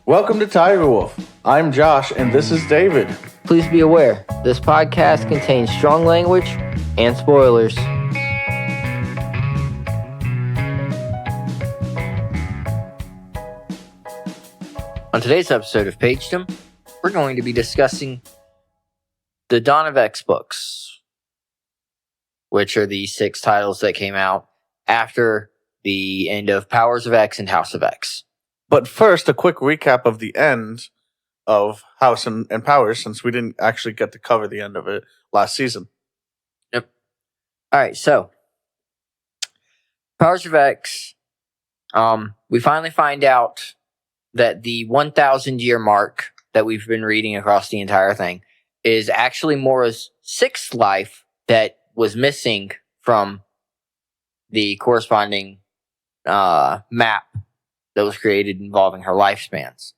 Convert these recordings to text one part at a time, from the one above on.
Welcome to Tiger Wolf. I'm Josh, and this is David. Please be aware, this podcast contains strong language and spoilers. On today's episode of Pagedom, we're going to be discussing the Dawn of X books, which are the 6 titles that came out after the end of Powers of X and House of X. But first, a quick recap of the end of House and Powers, since we didn't actually get to cover the end of it last season. Yep. All right, so Powers of X, we finally find out that the 1,000-year mark that we've been reading across the entire thing is actually Mora's 6th life that was missing from the corresponding map that was created involving her lifespans.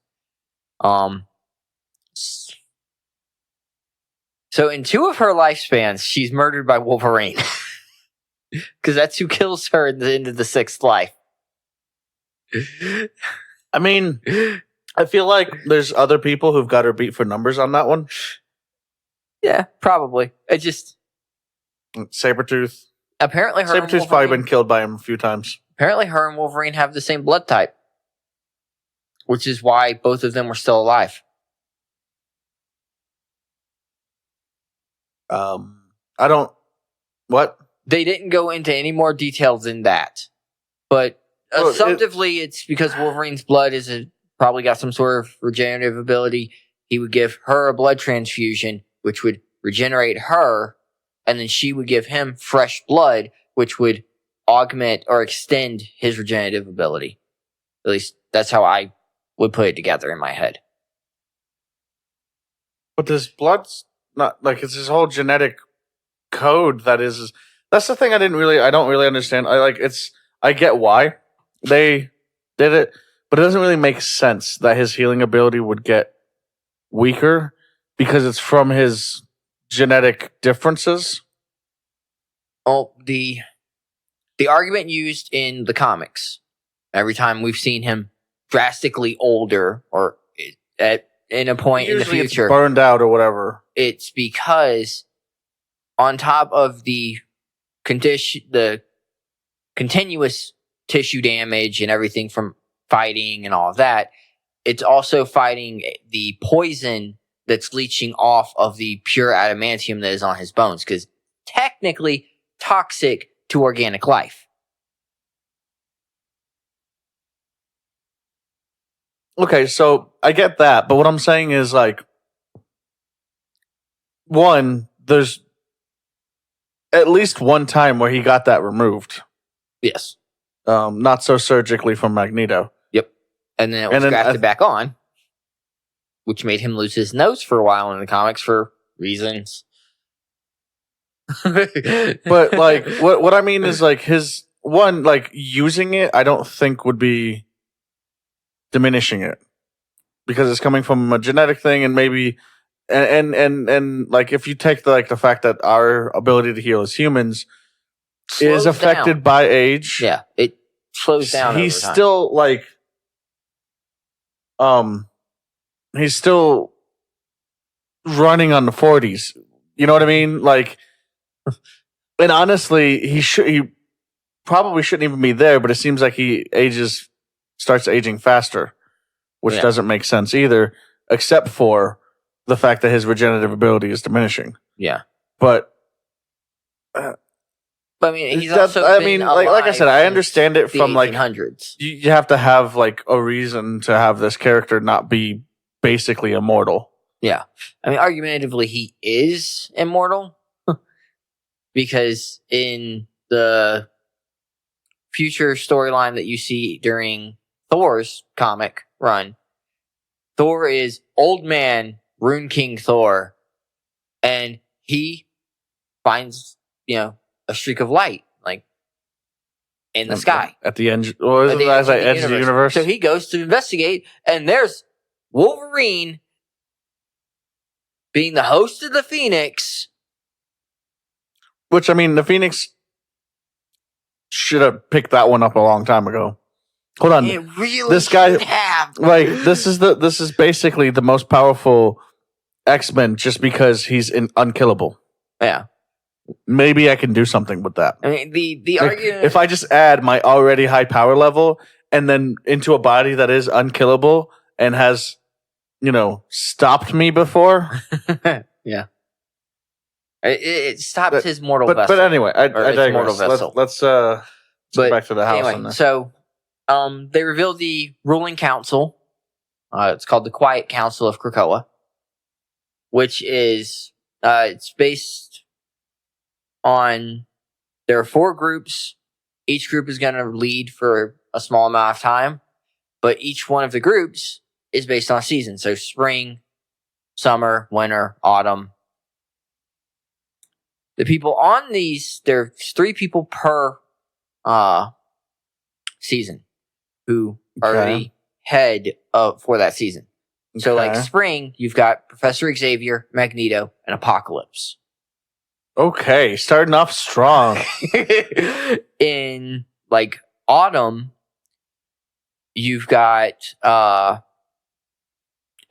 So in 2 of her lifespans, she's murdered by Wolverine. Because that's who kills her at the end of the 6th life. I mean, I feel like there's other people who've got her beat for numbers on that one. Yeah, probably. Sabretooth. Apparently Sabretooth's probably been killed by him a few times. Apparently her and Wolverine have the same blood type. Which is why both of them were still alive. What? They didn't go into any more details than that. But assumptively, it's because Wolverine's blood probably got some sort of regenerative ability. He would give her a blood transfusion, which would regenerate her, and then she would give him fresh blood, which would augment or extend his regenerative ability. At least that's how I would put it together in my head. But this blood's not like it's his whole genetic code that's the thing I don't really understand. I get why they did it, but it doesn't really make sense that his healing ability would get weaker because it's from his genetic differences. Oh, the argument used in the comics, every time we've seen him drastically older or in a point Usually in the future, it's burned out or whatever. It's because on top of the continuous tissue damage and everything from fighting and all of that, it's also fighting the poison that's leaching off of the pure adamantium that is on his bones, because technically toxic to organic life. Okay, so I get that, but what I'm saying is there's at least one time where he got that removed. Yes. Not so surgically from Magneto. Yep. And then it was grafted back on, which made him lose his nose for a while in the comics for reasons. But what I mean is his using it, I don't think would be diminishing it because it's coming from a genetic thing, and maybe and if you take the fact that our ability to heal as humans is affected by age. Yeah, it slows down. He's still he's still running on the 40s. You know what I mean? And honestly, he probably shouldn't even be there, but it seems like he starts aging faster, which doesn't make sense either, except for the fact that his regenerative ability is diminishing. Yeah. But I mean, he's also like I said, I understand it from 1800s. You have to have a reason to have this character not be basically immortal. Yeah. I mean, argumentatively, he is immortal because in the future storyline that you see during Thor's comic run, Thor is old man Rune King Thor, and he finds, a streak of light, in the sky. At the edge, of the universe. So he goes to investigate, and there's Wolverine being the host of the Phoenix. Which, I mean, the Phoenix should have picked that one up a long time ago. Hold on. It really This guy- should have. Like this is basically the most powerful X-Men just because he's unkillable. Yeah. Maybe I can do something with that. I mean, the Like, argument. if I just add my already high power level and then into a body that is unkillable and has, stopped me before. Yeah. It stopped But- his mortal But vessel. anyway, I its digress. mortal vessel. Let's get But back to the house. anyway, so they revealed the ruling council. It's called the Quiet Council of Krakoa, which is it's based on there are 4 groups. Each group is going to lead for a small amount of time, but each one of the groups is based on a season. So spring, summer, winter, autumn. The people on these, there's 3 people per season who are Okay. the head for that season. So, like Okay. spring, you've got Professor Xavier, Magneto, and Apocalypse. Okay, starting off strong. In like autumn, you've got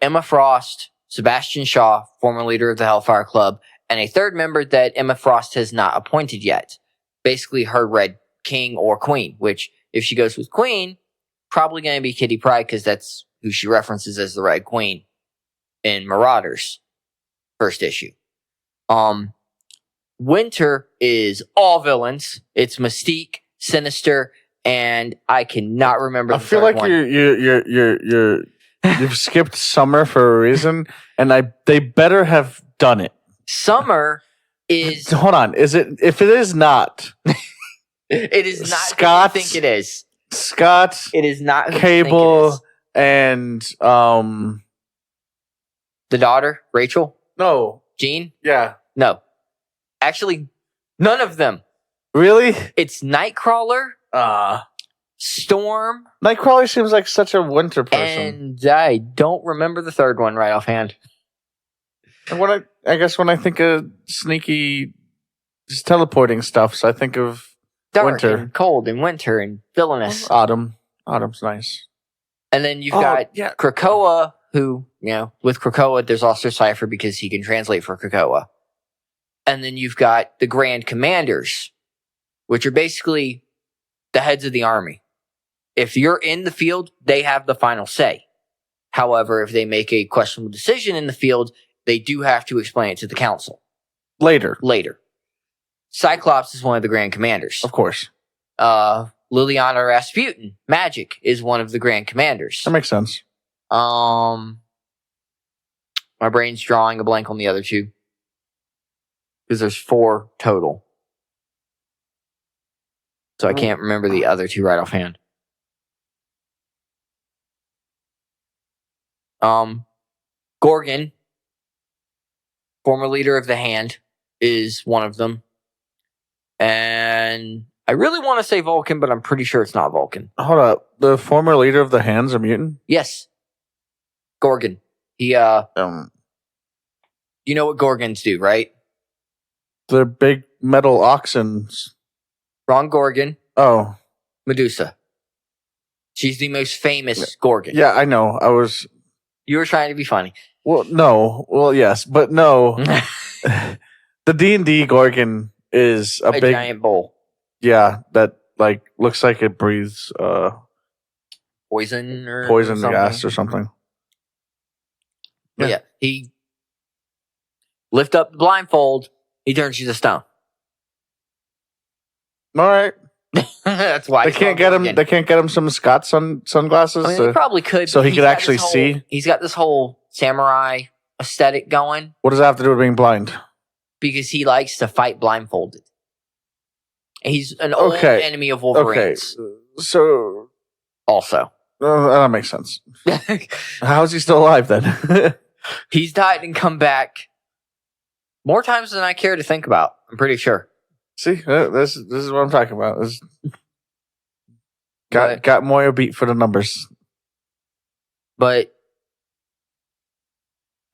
Emma Frost, Sebastian Shaw, former leader of the Hellfire Club, and a third member that Emma Frost has not appointed yet. Basically, her Red King or Queen, which if she goes with Queen, probably going to be Kitty Pryde because that's who she references as the Red Queen in Marauders first issue. Winter is all villains. It's Mystique, Sinister, and I cannot remember. I feel like you've skipped summer for a reason, and they better have done it. Summer is. Hold on, is it? If it is not, It is not. Scott, Who you think it is. Scott, It is not. Who you think Cable, it is. and The daughter, Rachel, no, Jean. yeah, No, actually, none of them. really? It's Nightcrawler, Storm, Nightcrawler seems like such a winter person. and I don't remember the third one right offhand. And I guess when I think of sneaky, just teleporting stuff, so I think of Dark winter. and cold and winter and villainous. Autumn. Autumn's nice. And then you've got yeah. Krakoa, who, with Krakoa, there's also Cypher because he can translate for Krakoa. And then you've got the Grand Commanders, which are basically the heads of the army. If you're in the field, they have the final say. However, if they make a questionable decision in the field, they do have to explain it to the council Later, Cyclops is one of the Grand Commanders. of course. Liliana Rasputin, Magic, is one of the Grand Commanders. That makes sense. My brain's drawing a blank on the other 2. Because there's 4 total. So I can't remember the other 2 right offhand. Gorgon, former leader of the Hand, is one of them. And I really want to say Vulcan, but I'm pretty sure it's not Vulcan. Hold up. The former leader of the Hands are mutant? Yes. Gorgon. He, you know what Gorgons do, right? The big metal oxen. Ron Gorgon, Oh. Medusa. She's the most famous Gorgon. Yeah, I know. You were trying to be funny. Well, no. Well, yes, but no. The D&D Gorgon is a big giant bull. Yeah, that looks like it breathes Poison or poison something. gas or something. But yeah, he lift up the blindfold, he turns you to stone. All right. That's why They he's can't called get him. Gorgon. They can't get him some Scott sunglasses. I mean, they probably could. so but he he's could got actually this whole- see? He's got this whole samurai aesthetic going What does that have to do with being blind? because he likes to fight blindfolded. He's an old Okay. enemy of Okay, Wolverine's. so Also, that makes sense. How is he still alive then? he's died and come back more times than I care to think about. I'm pretty sure. See, this is what I'm talking about. But- Got Moyo beat for the numbers. But,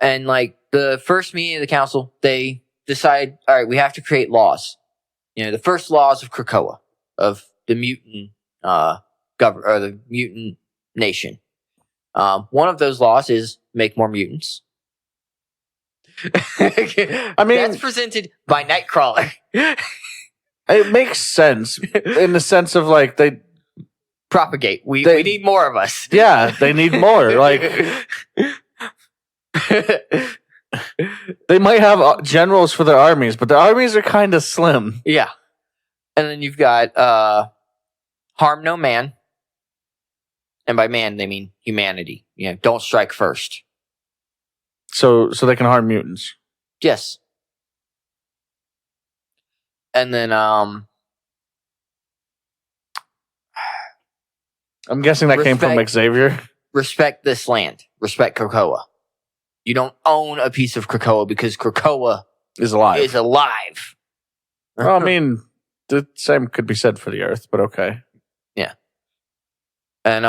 and the first meeting of the council, they decide, all right, we have to create laws. The first laws of Krakoa, of the mutant the mutant nation. One of those laws is make more mutants. I mean, that's presented by Nightcrawler. It makes sense in the sense of like they propagate. We need more of us. Yeah, they need more. Like they might have generals for their armies, but their armies are kind of slim. Yeah, and then you've got harm no man, and by man they mean humanity. Don't strike first. So they can harm mutants. Yes. And then I'm guessing that came from Xavier. Respect this land. Respect Krakoa. You don't own a piece of Krakoa because Krakoa is alive. Well, I mean, the same could be said for the Earth, but okay. Yeah. And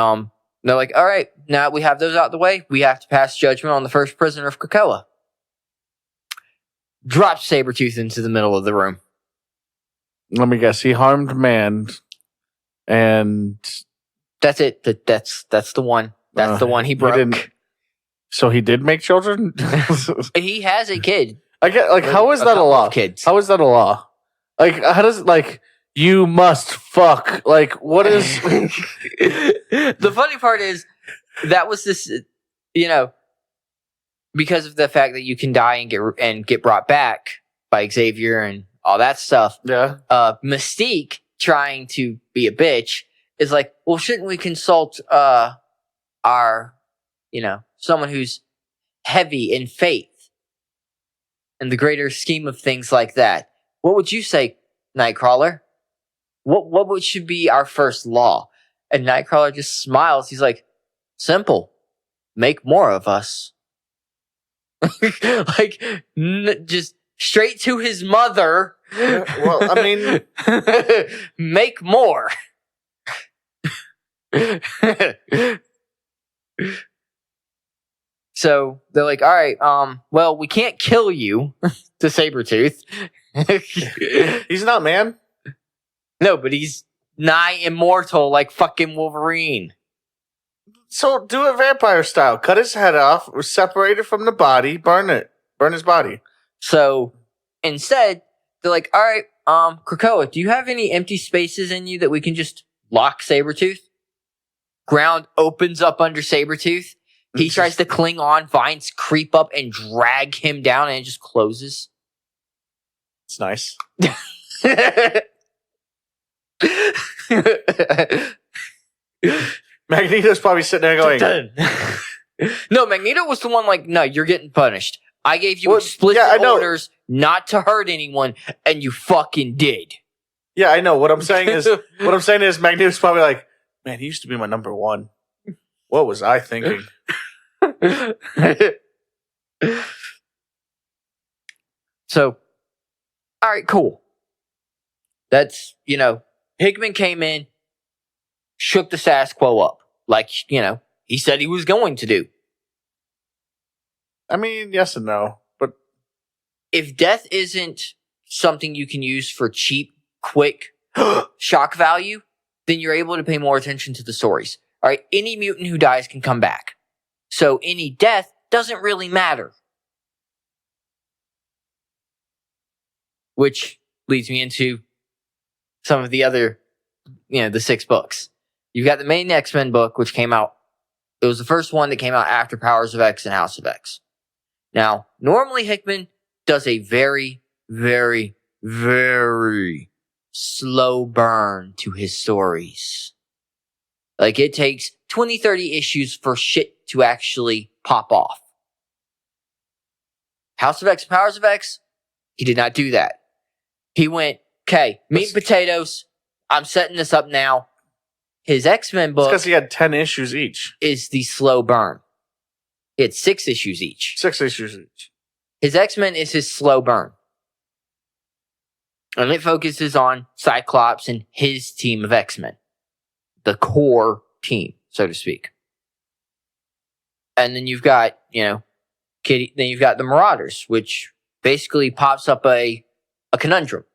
they're like, all right, now we have those out of the way. We have to pass judgment on the first prisoner of Krakoa. Drop Sabretooth into the middle of the room. Let me guess. He harmed man, and that's it. That's the one. That's the one he broke. So he did make children. He has a kid. I get like, how is that a law? Kids. How is that a law? Like, how does like you must fuck? Like, what is? The funny part is that was this, because of the fact that you can die and get brought back by Xavier and all that stuff. Yeah. Mystique trying to be a bitch is like, well, shouldn't we consult our, someone who's heavy in faith and the greater scheme of things like that? What would you say, Nightcrawler? What should be our first law? And Nightcrawler just smiles. He's like, simple. Make more of us. Just straight to his mother. Well, I mean, make more. So they're like, all right, well, we can't kill you to Sabretooth. He's not man. No, but he's nigh immortal like fucking Wolverine. So do it vampire style. Cut his head off, separate it from the body, burn it. Burn his body. So instead, they're like, all right, Krakoa, do you have any empty spaces in you that we can just lock Sabretooth? Ground opens up under Sabretooth. He tries to cling on, vines creep up and drag him down, and it just closes. It's nice. Magneto's probably sitting there going... No, Magneto was the one like, no, you're getting punished. I gave you explicit orders not to hurt anyone, and you fucking did. Yeah, I know. What I'm saying is Magneto's probably like, man, he used to be my number one. What was I thinking? So, all right, cool. That's, Hickman came in, shook the status quo up, like, he said he was going to do. I mean, yes and no, but if death isn't something you can use for cheap, quick shock value, then you're able to pay more attention to the stories. All right, any mutant who dies can come back. So any death doesn't really matter. Which leads me into some of the other, the 6 books. You've got the main X-Men book, which came out. It was the first one that came out after Powers of X and House of X. Now, normally Hickman does a very, very, very slow burn to his stories. Like, it takes 20, 30 issues for shit to actually pop off. House of X and Powers of X, he did not do that. He went, okay, meat and potatoes, I'm setting this up now. His X-Men book... because he had 10 issues each. ...is the slow burn. He had 6 issues each. 6 issues each. His X-Men is his slow burn. And it focuses on Cyclops and his team of X-Men. The core team, so to speak. And then you've got, Kitty. Then you've got the Marauders, which basically pops up a conundrum.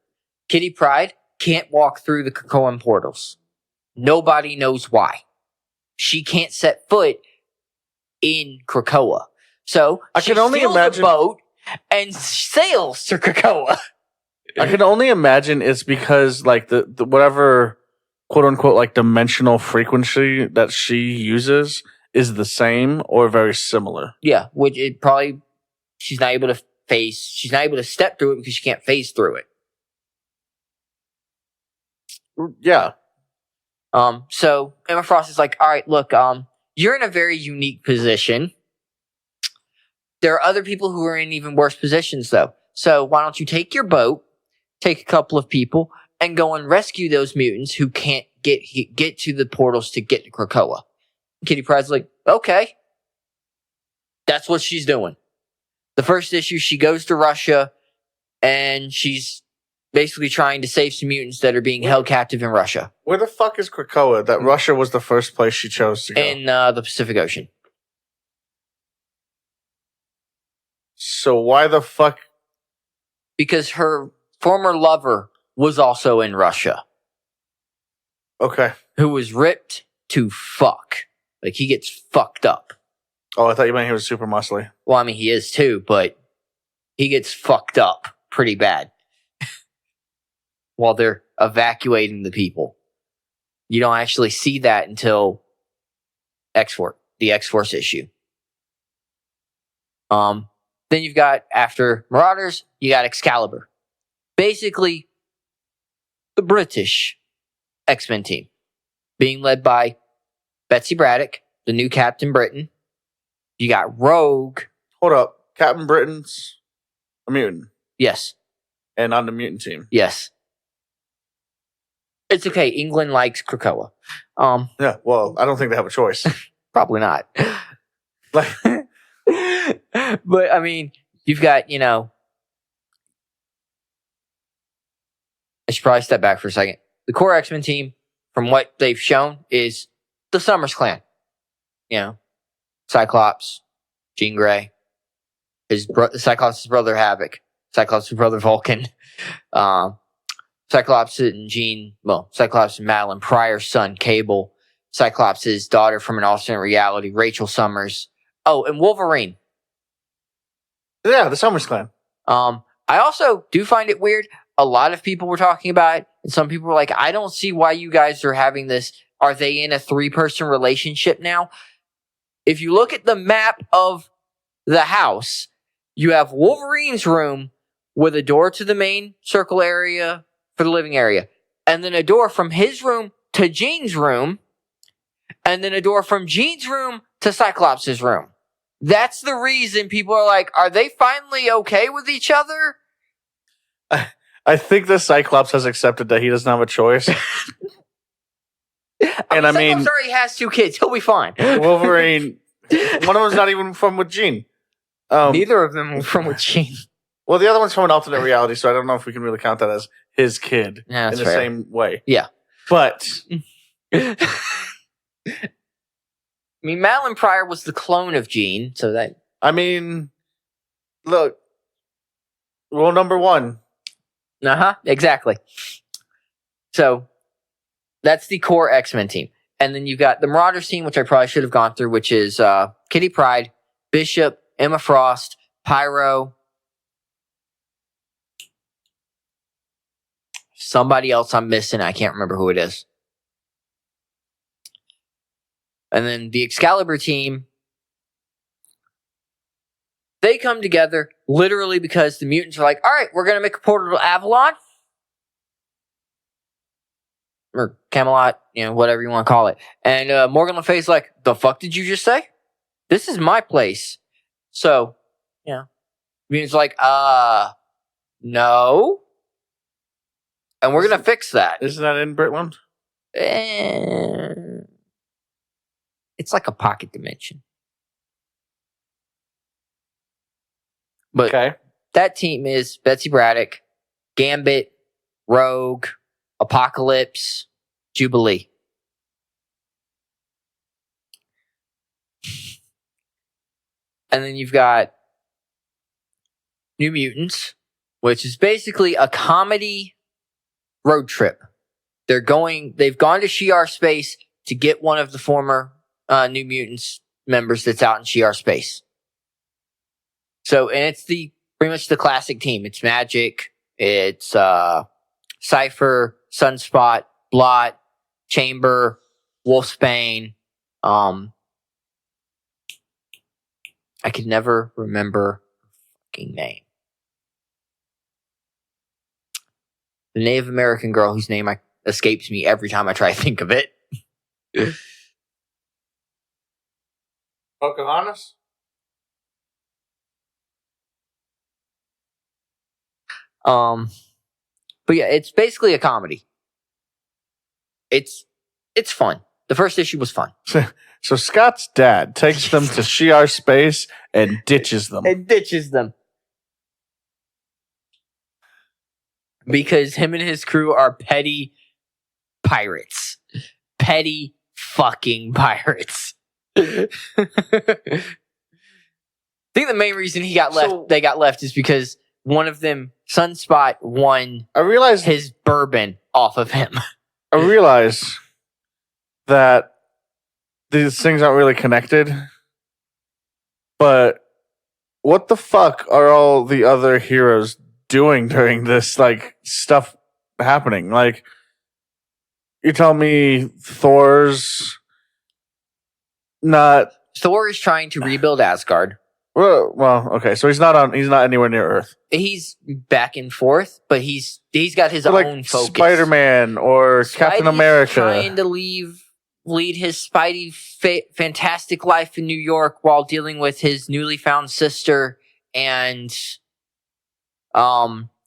Kitty Pryde can't walk through the Krakoan portals. Nobody knows why. She can't set foot in Krakoa. So she steals a boat and sails to Krakoa. I can only imagine it's because like the whatever quote unquote like dimensional frequency that she uses is the same or very similar. Yeah, which it probably she's not able to step through it because she can't phase through it. Yeah. So Emma Frost is like, all right, look, you're in a very unique position. There are other people who are in even worse positions, though. So why don't you take your boat, take a couple of people, and go and rescue those mutants who can't get to the portals to get to Krakoa? Kitty Pryde's like, okay. That's what she's doing. The first issue, she goes to Russia, and she's basically trying to save some mutants that are being held captive in Russia. Where the fuck is Krakoa? That Russia was the first place she chose to go. In the Pacific Ocean. So why the fuck? Because her former lover was also in Russia. Okay. Who was ripped to fuck. Like, he gets fucked up. Oh, I thought you meant he was super muscly. Well, I mean, he is too, but he gets fucked up pretty bad. While they're evacuating the people. You don't actually see that until the X-Force issue. Then you've got, after Marauders, you got Excalibur. Basically, the British X-Men team. Being led by Betsy Braddock, the new Captain Britain. You got Rogue. Hold up. Captain Britain's a mutant. Yes. And on the mutant team. Yes. It's okay. England likes Krakoa. Yeah, well, I don't think they have a choice. Probably not. Like, but, I mean, you've got, I should probably step back for a second. The core X-Men team, from what they've shown, is the Summers Clan. Cyclops, Jean Grey, Cyclops' brother Havoc, Cyclops' brother Vulcan, Cyclops and Madeline Pryor's son, Cable, Cyclops' daughter from an alternate reality, Rachel Summers. Oh, and Wolverine. Yeah, the Summers Clan. I also do find it weird. A lot of people were talking about it, and some people were like, I don't see why you guys are having this. Are they in a 3-person relationship now? If you look at the map of the house, you have Wolverine's room with a door to the main circle area for the living area, and then a door from his room to Jean's room, and then a door from Jean's room to Cyclops' room. That's the reason people are like, are they finally okay with each other? I think the Cyclops has accepted that he doesn't have a choice. And I mean, Cyclops already has 2 kids. He'll be fine. Wolverine, one of them's not even from with Jean. Neither of them were from with Jean. Well, the other one's from an alternate reality, so I don't know if we can really count that as his kid in the same way. Yeah. But I mean, Madeline Pryor was the clone of Jean, so that... I mean, look, rule number 1. Exactly. So, that's the core X-Men team. And then you got the Marauders team, which I probably should have gone through, which is Kitty Pryde, Bishop, Emma Frost, Pyro, somebody else I'm missing. I can't remember who it is. And then the Excalibur team, they come together literally because the mutants are like, all right, we're going to make a portal to Avalon. Or Camelot, whatever you want to call it. And Morgan Le Fay's like, the fuck did you just say? This is my place. So, mutants like, no. And we're going to fix that. Isn't that in Britland? It's like a pocket dimension. But that team is Betsy Braddock, Gambit, Rogue, Apocalypse, Jubilee. And then you've got New Mutants, which is basically a comedy road trip. They've gone to Shi'ar space to get one of the former New Mutants members that's out in Shi'ar space. So, and it's pretty much the classic team. It's Magic, it's Cypher, Sunspot, Blot, Chamber, Wolfsbane. I could never remember her fucking name. The Native American girl whose name escapes me every time I try to think of it. Pocahontas? But yeah, it's basically a comedy. It's fun. The first issue was fun. So Scott's dad takes them to Shi'ar space and ditches them. Because him and his crew are petty pirates. Petty fucking pirates. I think the main reason they got left is because one of them, Sunspot, won his bourbon off of him. I realize that these things aren't really connected, but what the fuck are all the other heroes doing during this stuff happening? Like, you tell me Thor's not. Thor is trying to rebuild Asgard. Well, okay, so he's not anywhere near Earth. He's back and forth, but he's got his own focus. Spider-Man or Captain America trying to lead his Spidey fantastic life in New York while dealing with his newly found sister and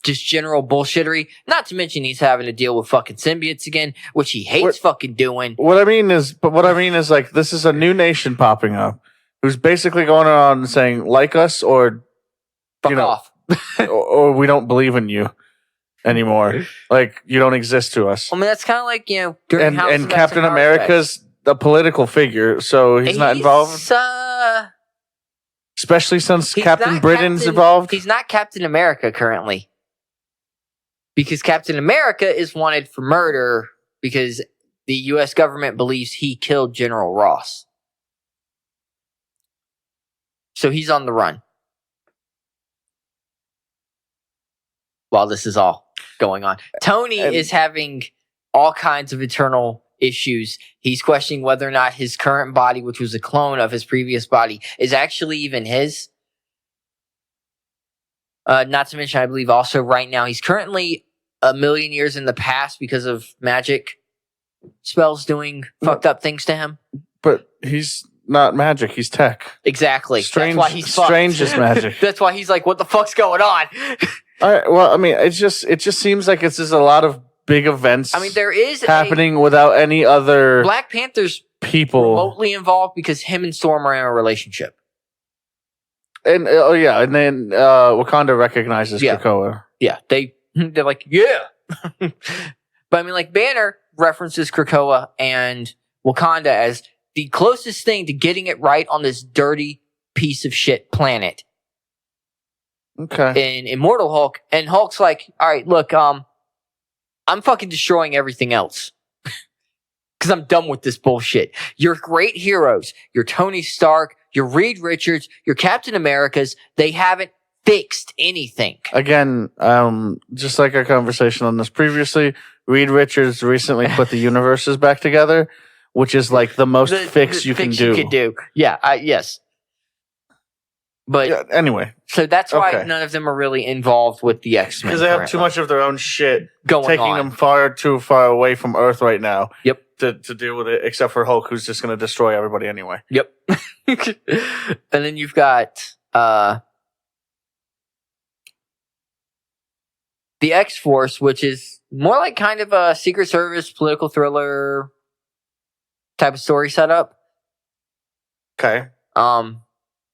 just general bullshittery. Not to mention he's having to deal with fucking symbiotes again, which he hates fucking doing. What I mean is like, this is a new nation popping up who's basically going around saying, like us or fuck off. or we don't believe in you anymore. Like, you don't exist to us. I mean, that's kind of like, and Captain America's a political figure, so he's not involved. Especially since Captain Britain's involved. He's not Captain America currently. Because Captain America is wanted for murder because the U.S. government believes he killed General Ross. So he's on the run. While this is all going on. Tony is having all kinds of internal issues. He's questioning whether or not his current body, which was a clone of his previous body, is actually even his. Not to mention, I believe also right now, he's currently 1,000,000 years in the past because of magic spells doing fucked up things to him. But he's not magic, he's tech. Exactly. Strange, that's why he's fucked. Strange is magic. That's why he's like, what the fuck's going on? All right, well, I mean, it just seems like it's just a lot of big events. I mean, there is happening without any other Black Panther's people remotely involved because him and Storm are in a relationship. And and then Wakanda recognizes Krakoa. Yeah, they're like, yeah. But I mean, like, Banner references Krakoa and Wakanda as the closest thing to getting it right on this dirty piece of shit planet. Okay. In Immortal Hulk, and Hulk's like, all right, look, I'm fucking destroying everything else. Because I'm done with this bullshit. You're great heroes. You're Tony Stark. You're Reed Richards. You're Captain America's. They haven't fixed anything. Again, just like our conversation on this previously, Reed Richards recently put the universes back together, which is like the most fix you can do. You could do. Yeah, yes. But anyway. So that's why none of them are really involved with the X-Men. Because they have too much of their own shit going on. Them far too far away from Earth right now. Yep. To deal with it, except for Hulk, who's just going to destroy everybody anyway. Yep. And then you've got the X-Force, which is more like kind of a Secret Service political thriller type of story setup. Okay.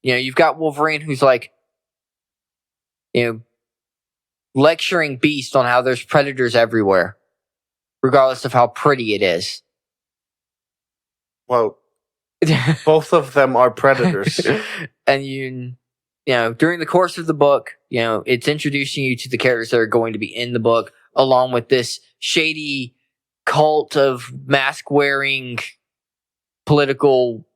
You've got Wolverine, who's like, lecturing Beast on how there's predators everywhere, regardless of how pretty it is. Well, both of them are predators. And during the course of the book, it's introducing you to the characters that are going to be in the book, along with this shady cult of mask-wearing political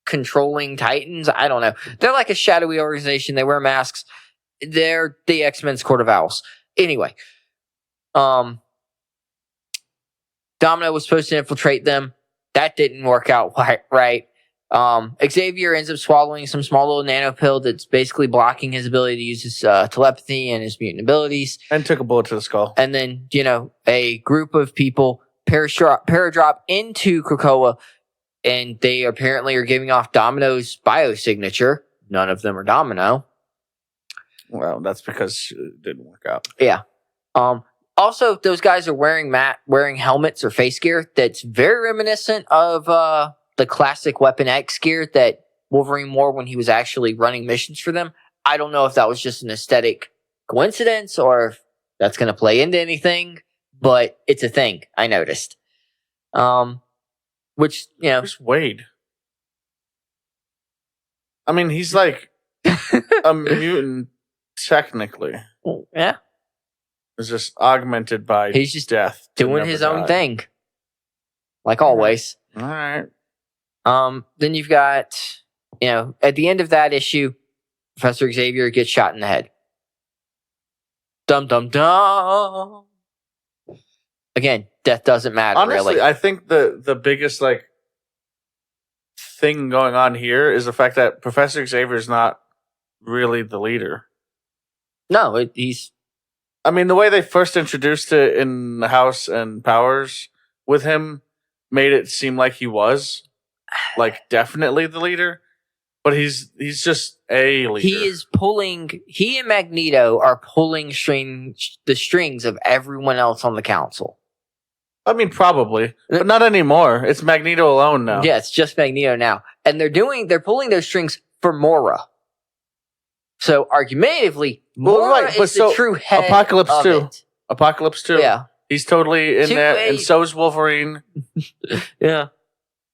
controlling titans. I don't know. They're like a shadowy organization. They wear masks. They're the X-Men's Court of Owls. Anyway, Domino was supposed to infiltrate them. That didn't work out right. Xavier ends up swallowing some small little nano pill that's basically blocking his ability to use his telepathy and his mutant abilities. And took a bullet to the skull. And then, a group of people paradrop into Krakoa, and they apparently are giving off Domino's biosignature. None of them are Domino. Well, that's because it didn't work out. Yeah. Also, those guys are wearing helmets or face gear that's very reminiscent of the classic Weapon X gear that Wolverine wore when he was actually running missions for them. I don't know if that was just an aesthetic coincidence or if that's going to play into anything, but it's a thing I noticed. Which, Where's Wade? I mean, he's like a mutant, technically. Yeah. It's just augmented by He's just death. doing his own thing. Like always. All right. Then you've got, at the end of that issue, Professor Xavier gets shot in the head. Dum dum dum. Again, death doesn't matter. Honestly, really. I think the biggest thing going on here is the fact that Professor Xavier is not really the leader. No, he's. I mean, the way they first introduced it in the House and Powers with him made it seem like he was definitely the leader, but he's just a leader. He and Magneto are pulling the strings of everyone else on the council. I mean, probably, but not anymore. It's Magneto alone now. Yeah, it's just Magneto now. And they're pulling those strings for Mora. So, argumentatively, Mora is the true head Apocalypse of 2. it. Apocalypse 2. Yeah. He's totally in there, and so is Wolverine. Yeah.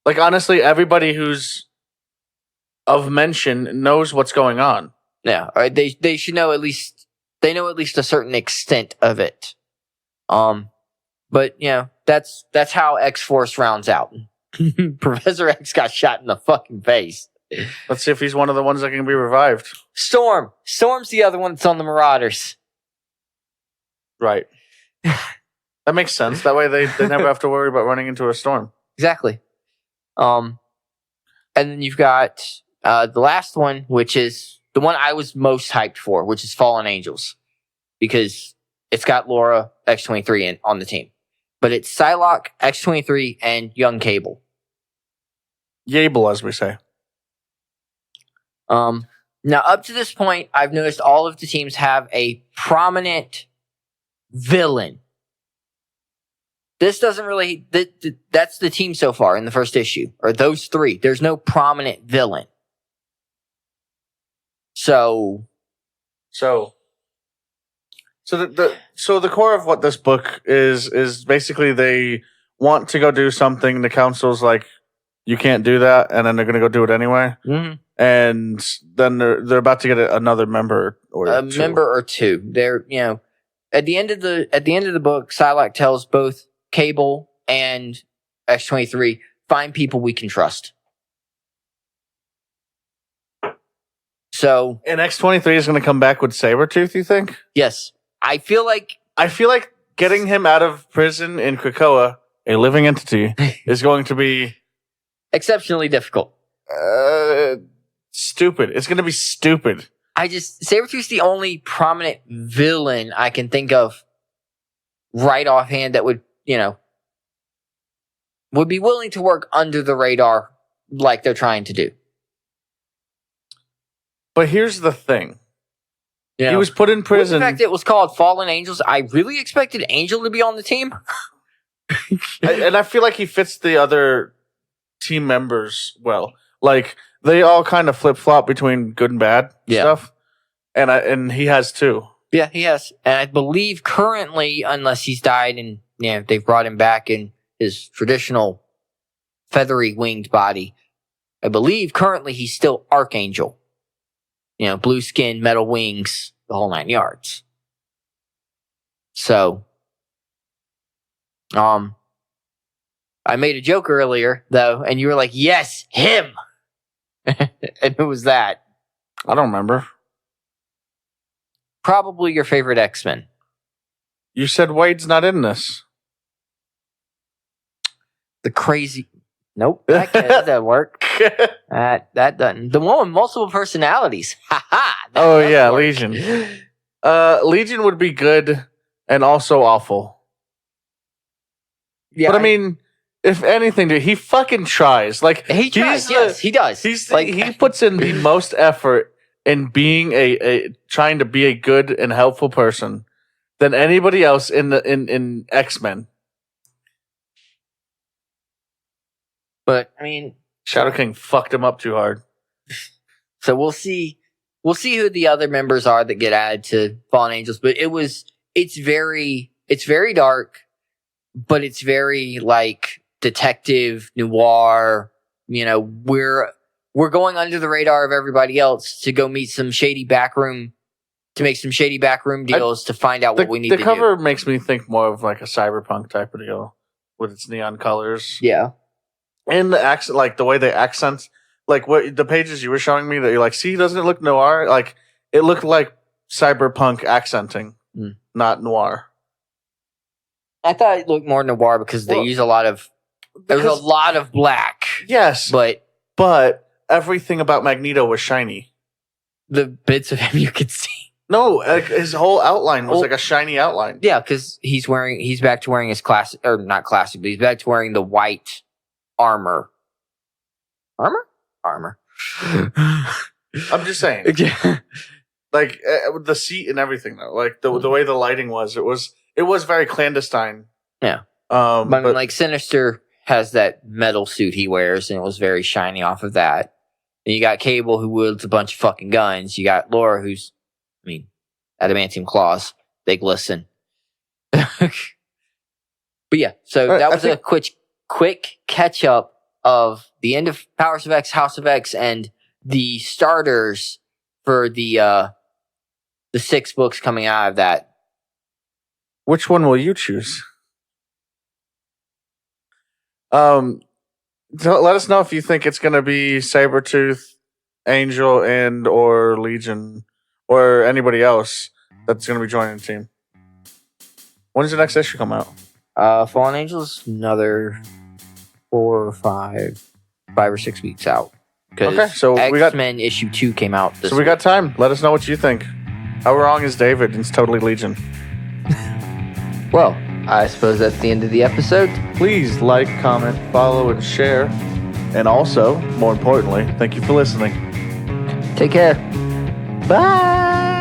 Honestly, everybody who's of mention knows what's going on. Yeah. Or they should know at least a certain extent of it. But, that's how X-Force rounds out. Professor X got shot in the fucking face. Let's see if he's one of the ones that can be revived. Storm's the other one that's on the Marauders. Right. That makes sense. That way they never have to worry about running into a storm. Exactly. And then you've got the last one, which is the one I was most hyped for, which is Fallen Angels. Because it's got Laura X-23 on the team. But it's Psylocke, X-23, and Young Cable. Yable, as we say. Now, up to this point, I've noticed all of the teams have a prominent villain. This doesn't really... That's the team so far in the first issue. Or those three. There's no prominent villain. So the core of what this book is basically they want to go do something. The council's like, you can't do that, and then they're going to go do it anyway. Mm-hmm. And then they're about to get another member or two. They're at the end of the book, Psylocke tells both Cable and X-23, find people we can trust. So, and X-23 is going to come back with Sabretooth, you think? Yes. I feel like getting him out of prison in Krakoa, a living entity, is going to be exceptionally difficult. Stupid. It's going to be stupid. Sabretooth's the only prominent villain I can think of right offhand that would be willing to work under the radar like they're trying to do. But here's the thing. He was put in prison. With the fact it was called Fallen Angels, I really expected Angel to be on the team. And I feel like he fits the other team members well. They all kind of flip-flop between good and bad stuff. And he has too. Yeah, he has. And I believe currently, unless he's died and they've brought him back in his traditional feathery winged body, I believe currently he's still Archangel. Blue skin, metal wings, the whole 9 yards. So, I made a joke earlier though, and you were like, "Yes, him," and who was that? I don't remember. Probably your favorite X-Men. You said Wade's not in this. The crazy. Nope, that doesn't work. That doesn't. The one with multiple personalities. Ha ha. Oh yeah, work. Legion. Legion would be good and also awful. Yeah, but I mean, if anything, dude, he fucking tries. Like he tries. Yes, he does. He's like he puts in the most effort in being trying to be a good and helpful person than anybody else in X-Men. But I mean, Shadow King fucked him up too hard. So we'll see who the other members are that get added to Fallen Angels. But it's very dark, but it's very like detective noir. You know, we're going under the radar of everybody else to go meet some shady backroom deals to find out what we need to do. The cover makes me think more of like a cyberpunk type of deal with its neon colors. Yeah. And the accent, like the way they accent, like what the pages you were showing me that you're like, see, doesn't it look noir? Like it looked like cyberpunk accenting, not noir. I thought it looked more noir because they use a lot of. There's a lot of black. Yes, but everything about Magneto was shiny. The bits of him you could see. No, his whole outline was like a shiny outline. Yeah, because he's back to wearing his classic, or not classic, but he's back to wearing the white armor. I'm just saying. Like the seat and everything though. Like the way the lighting was, it was very clandestine. Yeah. But I mean, like Sinister has that metal suit he wears and it was very shiny off of that. And you got Cable who wields a bunch of fucking guns. You got Laura who's adamantium claws. They glisten. But yeah, so that was a quick catch up of the end of Powers of X, House of X, and the starters for the 6 books coming out of that. Which one will you choose? Let us know if you think it's going to be Sabretooth, Angel, and or Legion, or anybody else that's going to be joining the team. When does the next issue come out? Fallen Angels, another 4 or 5 or 6 weeks out. Okay, so X-Men issue 2 came out this week. We got time. Let us know what you think. How wrong is David? It's totally Legion. Well, I suppose that's the end of the episode. Please like, comment, follow, and share. And also, more importantly, thank you for listening. Take care. Bye.